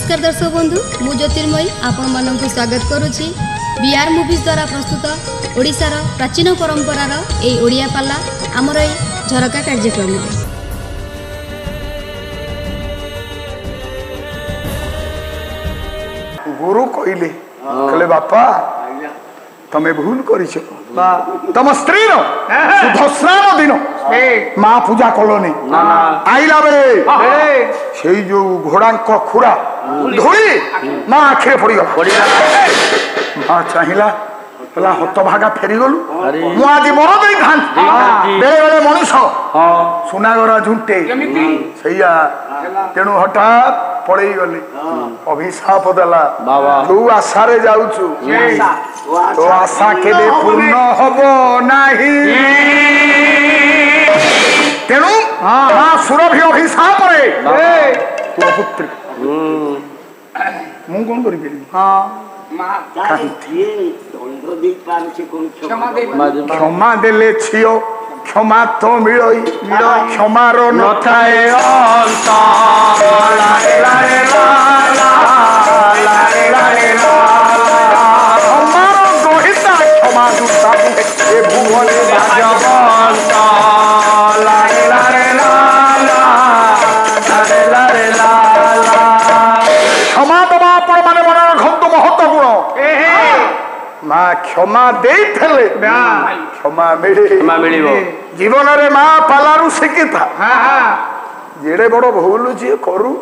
नमस्कार दर्शक बंधु मु ज्योतिर्मयी आपण मानक स्वागत करुछि बीआर मूवीज द्वारा प्रस्तुत ओडिशार प्राचीन परंपरार ए ओडिया पाला आमर ए झरका कार्यक्रम गुरु कहले कहले बापा तमे भूल करिछ तम स्त्री सुधस्नान दिन माँ पूजा कलोनी आईला बेले से जो घोड़ा खुरा धूली माँ आखिरे पड़गला माँ चाहिला हतभागा फेरीगलु मु आज मर दे बेले बेले मनुष सुनागरा झुंटे सैया तेणु हठात पड़े गले अभिशाप देला जो आशारे जाऊछु तो आशा केबे पूर्ण हबो नाही तेणु मां सुरभि अभिशाप रे तो पुत्र मु कोन करि बेली हां क्षमा देले छियो क्षमा तो मिलई क्षमार न थाए अंत लारे लारे ला लारे लारे ला क्षमार दोहिता क्षमा दूता ए भुवन राजवंत लारे लारे ला लारे लारे ला क्षमा दबा पर माने मन रखंतु महत्वपूर्ण माँ क्षमा दे क्षमा मिले जीवन रे माँ पालारू शिखिता जेड़े बड़ भूल जी करू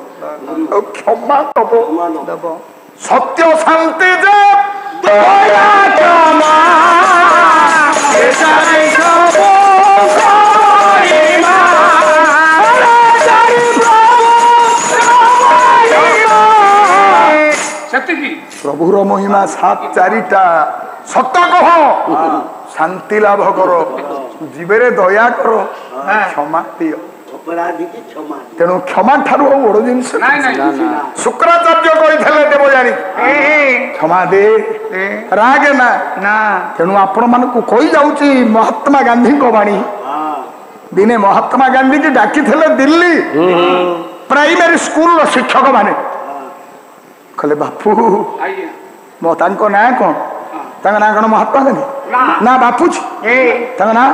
क्षमा दब सत्य शांति प्रभुर महिमा सात चारिटा सत्य कह शांति लाभ कर जीवरे दया कर क्षमा दियो तेणु क्षमा ठारू बड़ जिन शुक्राचार्य कही देवजानी क्षमा दे रागे ना तेणु आपण मान कही जाऊँ महात्मा गांधी बाणी दिने महात्मा गांधी की डाकी दिल्ली प्राइमरी स्कूल शिक्षक माने कहले बापू मो तांको ना कौन तांका ना कौन महात्मा गांधी ना बापूजी तांका ना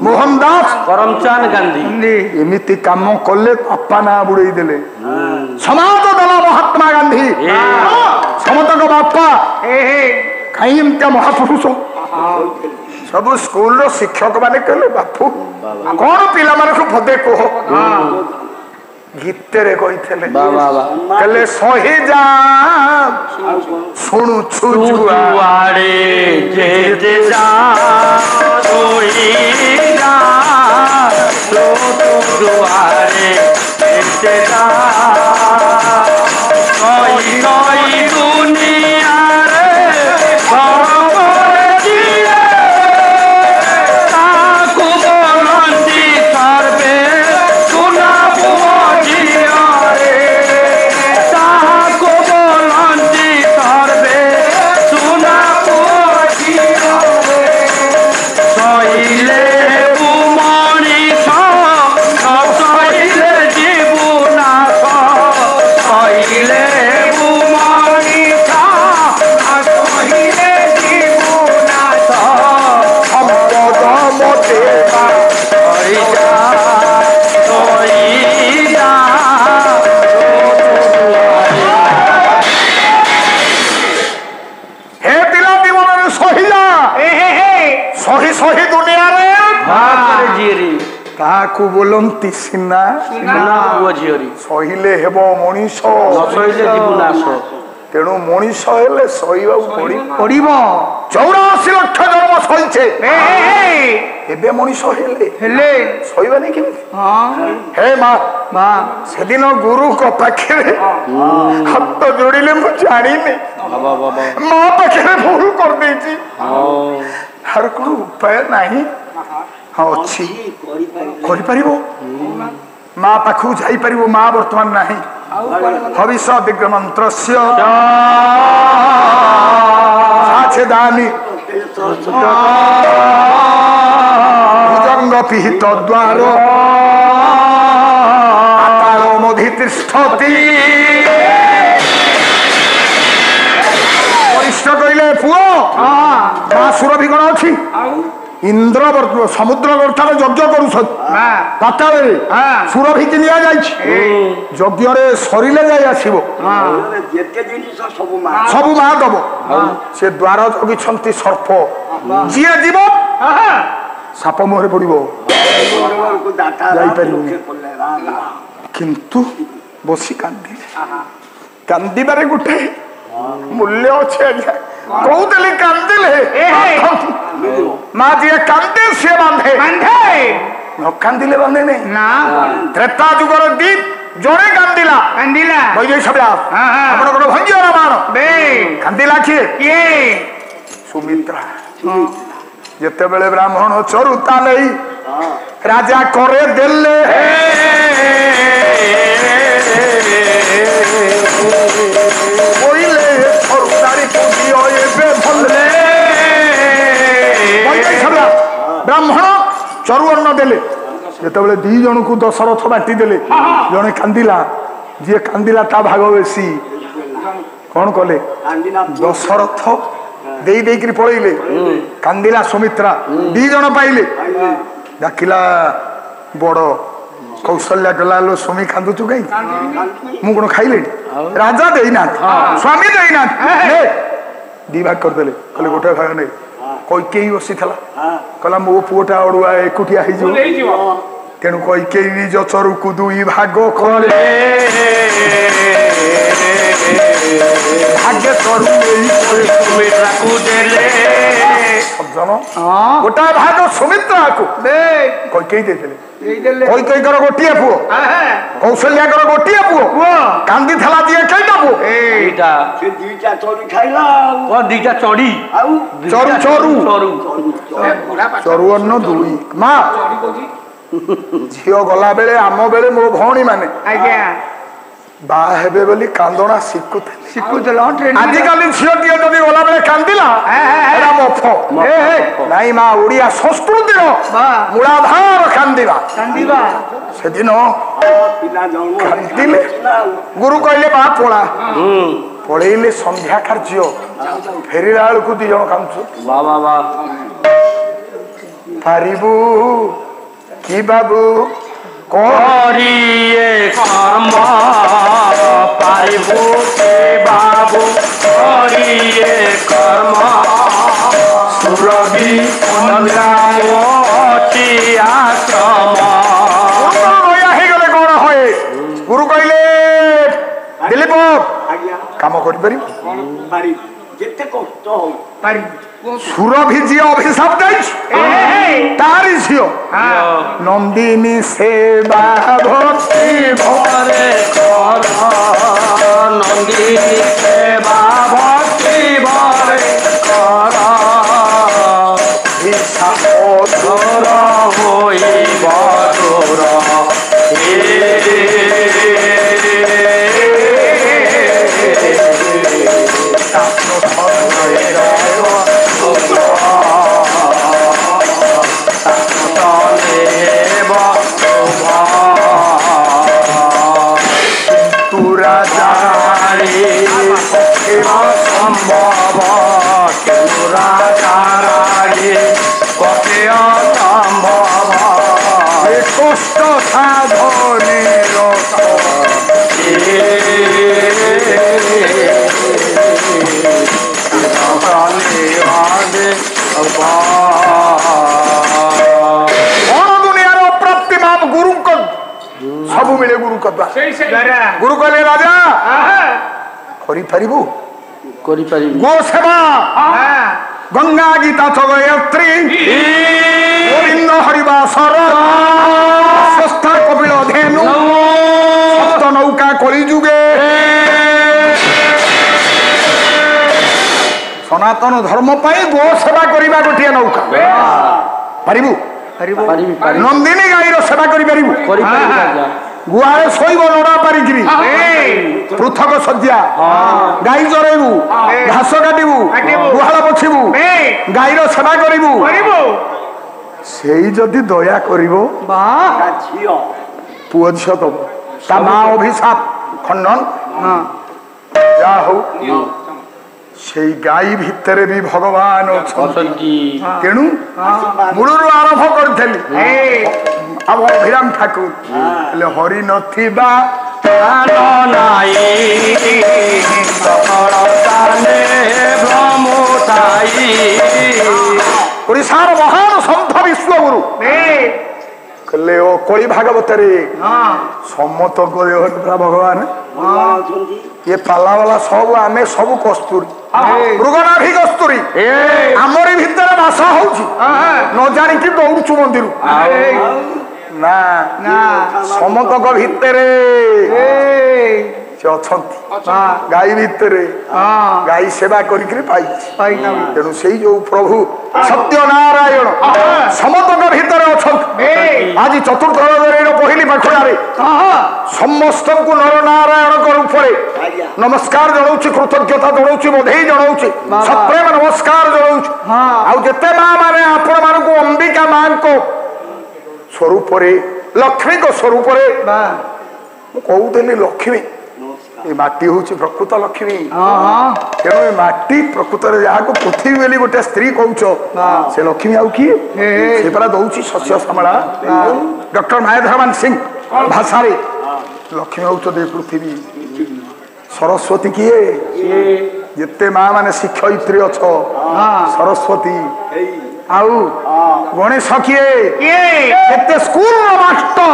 मोहनदास करमचंद गांधी एमिति काम कले बापा ना बुड़े देले समाज दला महात्मा गांधी समतक बापा कहीं एमती महापुरुष सब स्कूल शिक्षक माने कहले बापू कौन पिला माने को पदे कह गीतरे कहले सही जा शुणु छुजुआड़े जे जे जा सोई जा तो दुआरे जे जा कोई कोई दुनिया रे भगवान जिए ताकू बोलंदी सर्वे सुना ताकू बोलंती सिना सहिले हेब मनीष तेणु मनीष हेले सहीबा पड़िबो 84 लाख जन्म सहीचे एबे मनीष हेले सहीबा नहीं कि हे माँ से दिन गुरु को पाखे हाथ जोड़िले मु जानी माँ पाखे भूल कर देची हर को उपाय नहीं हाँ अच्छी करिपारिबो माँ पाखु जाई परिबो माँ वर्तमान नाही हविष दिग्र मंत्रस्य साचे दानी भुजंग पिहित द्वार आताल मधि तिष्ठति ମା ସୁରଭି କଣ ଅଛି ଇନ୍ଦ୍ର ସମୁଦ୍ର ଗର୍ଥରେ ଯଜ୍ଞ କରୁଛନ୍ତି ପାତାଳରେ ସୁରଭିକି ନିଆଯାଇଛି ଯଜ୍ଞରେ ସରିଲେ ଯାଇ ଆସିବ ସବୁ ମା ଦବ ସେ ଦ୍ୱାର ଜଗିଛନ୍ତି ସର୍ପ ଯିଏ ଯିବ ସାପ ମୁହଁରେ ପଡିବ ଯାଇପାରିବନି କିନ୍ତୁ ବସି କାନ୍ଦିଲେ କାନ୍ଦିବାରେ ଗୋଟେ ମୂଲ୍ୟ ଅଛି ଆଜ୍ଞା କହୁଥିଲି କାନ୍ଦିଲେ ମା ଯିଏ କାନ୍ଦେ ସିଏ ବାନ୍ଧେ ନ କାନ୍ଦିଲେ ବାନ୍ଧେ ନାହିଁ ତ୍ରେତା ଯୁଗର ଦୀପ ଜଣେ କାନ୍ଦିଲା ବୈଜୈଷ ବ୍ୟାସ ଆପଣଙ୍କର ଭଞ୍ଜର ମାନ କାନ୍ଦିଲା କିଏ ସୁମିତ୍ରା ଯେତେବେଳେ ବ୍ରାହ୍ମଣ ଚରୁତା ନେଇ ରାଜା করে ଦେଲେ କହିଲେ ବ୍ରାହ୍ମଣ ଚରୁ ଅନ୍ନ ଦେଲେ ଯେତେବେଳେ ଦି ଜଣକୁ ଦଶରଥ ବାଟି ଦେଲେ ଜଣେ କାନ୍ଦିଲା ଯିଏ କାନ୍ଦିଲା ତା ଭାଗ ବେଶୀ କଣ କଲେ ଦଶରଥ ଦେଇ ଦେଇକିରି ପଳେଇଲେ କାନ୍ଦିଲା ସୁମିତ୍ରା ଦି ଜଣ ପାଇଲେ ଡାକିଲା ବଡ କୌଶଲ୍ୟା କଲା लो ସୁମି କାନ୍ଦୁଛୁ କାଇଁ ମୁଁ କଣ ଖାଇଲେଣି ରାଜା ଦେଇନାହାନ୍ତି ସ୍ୱାମୀ ଦେଇନାହାନ୍ତି ଦି ଭାଗ କରିଦେଲେ କହିଲେ ଗୋଟେ ଭାଗ ନେଇ କୈକେୟୀ ବସିଥିଲା କହିଲା ମୋ ପୁଅଟା ଅଡୁଆ ଏକୁଟିଆ ହେଇଯିବ ତେଣୁ କୈକେୟୀ ନିଜ ଚରୁକୁ ଦୁଇ ଭାଗ କଲେ ଭାଗ୍ୟ ଚରୁ ଗୋଟାଏ ଭାଗ ସୁମିତ୍ରାକୁ କୈକେୟୀ ଦେଇଥିଲେ କୈକେୟୀଙ୍କର ଗୋଟିଏ ପୁଅ କୌଶଲ୍ୟାଙ୍କର ଗୋଟିଏ ପୁଅ କାନ୍ଦିଥିଲା ଯିଏ କେଇଟା ପୁଅ ଚରୁ ଅନ୍ନ ଦୁଇ ମା ଝିଅ ଗଲା ବେଳେ ଆମ ବେଳେ ମୋ ଭଉଣୀ ମାନେ ବାହା ହେବେ ବୋଲି କାନ୍ଦଣା ଶିଖୁଥିଲେ ଆଜିକାଲି ଝିଅଟିଏ ଯଦି ଗଲା ବେଳେ କାନ୍ଦିଲା ନାଇଁ ମା ଓଡିଆ ସଂସ୍କୃତିର ମୂଳାଧାର କାନ୍ଦିବା ସେଦିନ କାନ୍ଦିଲେ ଗୁରୁ କହିଲେ ବା ପଳା ପଳେଇଲେ ସନ୍ଧ୍ୟା କାର୍ଯ୍ୟ ଫେରିଲା ବେଳକୁ ଦି ଜଣ କାନ୍ଦୁଛୁ ପାରିବୁ କି ବାବୁ করিয়ে কর্ম পারিবু কে বাবু করিয়ে কর্ম সুরভি অতি আশ্রম ହେଇଗଲେ କଣ ହଏ ଗୁରୁ କହିଲେ ଦିলীପ କାମ କରିପାରିବୁ ଯେତେ କଷ୍ଟ ହଉ ସୁରଭି ଝିଅ ଅଭିଶାପ ଦେଇଛି ତାରି ଝିଅ ନନ୍ଦିନୀ ସେବା ଭକ୍ତି ভরে কর নন্দিনী সেবা ভক্তি ভরে কর ধর হইব তোর সম্ভব কতে অসম্ভব কষ্ট সাধনের দুনিয়ার অপ্রাপ্তি মাপ গুরুଙ୍କ ସବୁ ମିଳେ ଗୁରୁଙ୍କ ଦ୍ୱାରା ଗୁରୁ କହିଲେ ରାଜା କରିପାରିବୁ ଗୋ ସେବା ଗଙ୍ଗା ଗୀତା ଗୟତ୍ରୀ ଗୋବିନ୍ଦ ହରିବାସର ସ୍ୱସ୍ଥା କପିଳ ଧେନୁ ସପ୍ତ ନୌକା କଳି ଯୁগে ସନାତନ ଧର୍ମ ପାଇଁ ଗୋ ସେବା କରିବା ଗୋଟିଏ ନୌକା ପାରିବୁ ନନ୍ଦିନୀ ଗାଈର ସେବା କରିପାରିବୁ ଗୁହାଳେ ଶୋଇବ ନଡ଼ା ପାରିକିରି ପୃଥକ ଶଯ୍ୟା ଗାଈ ଚରେଇବୁ ଘାସ କାଟିବୁ ଗୁହାଳ ପୋଛିବୁ ଗାଈର ସେବା କରିବୁ ସେଇ ଯଦି ଦୟା କରିବ ପୁଅ ଝିଅ ଦବ ତା ମା ଅଭିଶାପ ଖଣ୍ଡନ ଯାହା ହଉ ସେଇ ଗାଈ ଭିତରେ ବି ଭଗବାନ ଅଛନ୍ତି। ତେଣୁ ମୂଳରୁ ଆରମ୍ଭ କରିଥିଲି ଆମ ଅଭିରାମ ଠାକୁର ହେଲେ ହରି ନଥିବା ଓଡ଼ିଶାର ମହାନ ସନ୍ଥ ବିଶ୍ୱଗୁରୁ କହିଲେ ଓ କଳି ଭାଗବତରେ ସମସ୍ତଙ୍କ ଦେହରେ ପୁରା ଭଗବାନ ये पाला वाला सब आमे सब कस्तूरी मृगनाभि कस्तूरी आमरी भितर भाषा होउची न जानि कि दौड़छु मंदिर ना समतक भितरे से अछंती गाई भितरे गाई सेवा करिकरी पाई तेणु से जो प्रभु सत्य नारायण समतक भितरे अछंती आज चतुर्थ पहली पाखुड़ारे समस्त को नर नारायण रूप नमस्कार जनाऊँ कृतज्ञता जनाऊँ बधई जनाऊँ सप्रेम नमस्कार जनाऊँ आते माँ मैंने आपण मानक अंबिका माँ को स्वरूप लक्ष्मी को स्वरूप कहूली लक्ष्मी ये माटी हूँ प्रकृत लक्ष्मी तेणु ये माटी प्रकृत जहाँ को पृथ्वी बोली गोटे स्त्री कौच से लक्ष्मी आउ किए से परा दौची शस्य श्यामला डॉक्टर मायाधरमान सिंह भाषा लक्ष्मी हूँ पृथ्वी सरस्वती किए जिते माँ माने शिक्षयित्री अछ सरस्वती आउ गणेश किए केते स्कूल मास्टर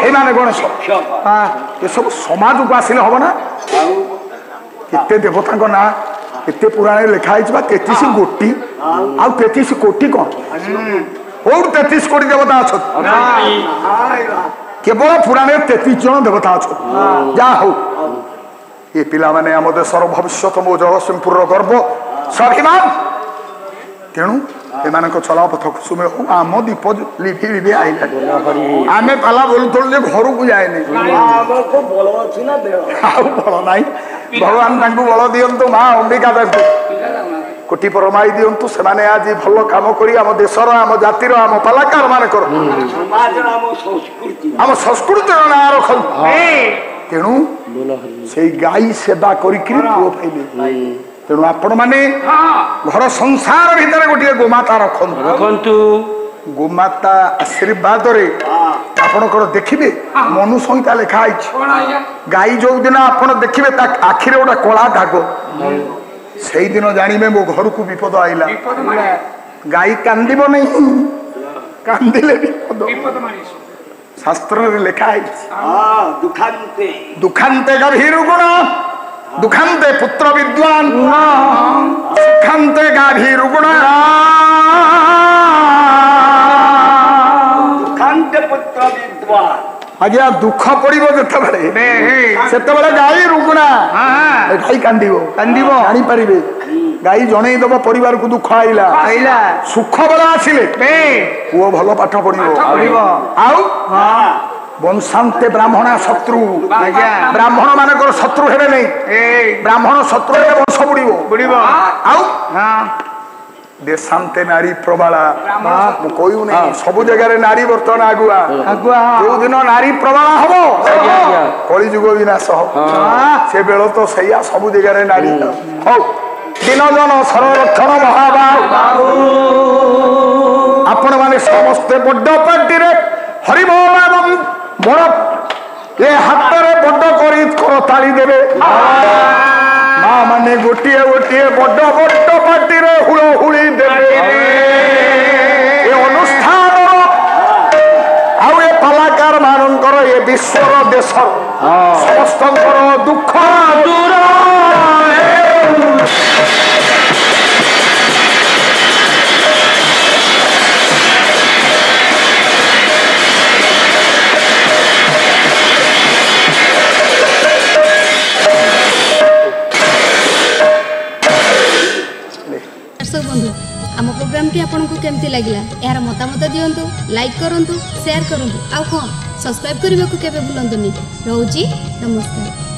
से माने गणेश ये सब समाज को आसिले हम ना केते देवता को ना केते पुराण लिखाई 33 गोटी आ 33 कोटी कौन और 33 कोटी देवता अच्छा केवल पुराण 33 जन देवता अच्छा जा हो ये पिला माने आम देशर भविष्य मो जगतसिंहपुर गर्व स्वाभिमान तेणु एमान चला पथ कुसुम हो आम दीप लिभि लिभि आईला आम पाला बोलू जे घर को जाए बल ना भगवान बल दिंतु माँ अंबिका कोटि परमाई दिंतु से आज भल कम कर देशर आम जातिर आम पालाकार मान आम संस्कृति ना रख तेणु से गाई सेवा करी पुओ पाइले तेणु आपण माने घर संसार भीतर गोटे गोमाता रखु गोमाता आशीर्वाद आपणकर देखिए मनु संहिता लिखाई गाई जो दिन आप देखिए आखिरे गोटे कला दाग से दिन जानवे मो घर को विपद आईला गाई कांदिब नहीं कांदिले विपद शास्त्र लिखाई दुखांते गभीर गुण दुखांते पुत्र विद्वान सुखांते गाभीर गुण दुखांते पुत्र विद्वान आज्ञा दुख पड़ो से गाई रुगुणा गाई कांदिबो जानी पारिबे गाई जणई दब परिवार को दुख आइला सुख बेला आसिले पुओ भल पाठ पढ़िबो आउ वंशांते ब्राह्मणा शत्रु ब्राह्मण मानकर शत्रु हेबे नहीं ब्राह्मण शत्रु हेबे वंश बुड़िबो आउ देशांते नारी प्रबाला कहू नहीं सब जगह नारी बर्तमान आगुआ जो दिन नारी प्रबाला हम कलिजुग विनाश से बेल तो सैया सब जगह नारी हौ दिन जन संरक्षण महाबाहु आपण माने समस्ते बड़ पार्टी हरिबोल एवं बड़ ये हाथ में बड़ कर ताली देवे माँ माने गोटे गोटे बड़ बड़ पार्टी हुलहुली देवे ये अनुष्ठान आउ ये कलाकार मानकर ये विश्वर देश समस्त दुख दूर बंधु आम प्रोग्राम टी आपको केमती लगिला यार मतामत दिंतु लाइक करूँ शेयर करूँ आउ कौन सब्सक्राइब करने को केवे भूलंतुनी रोची नमस्कार।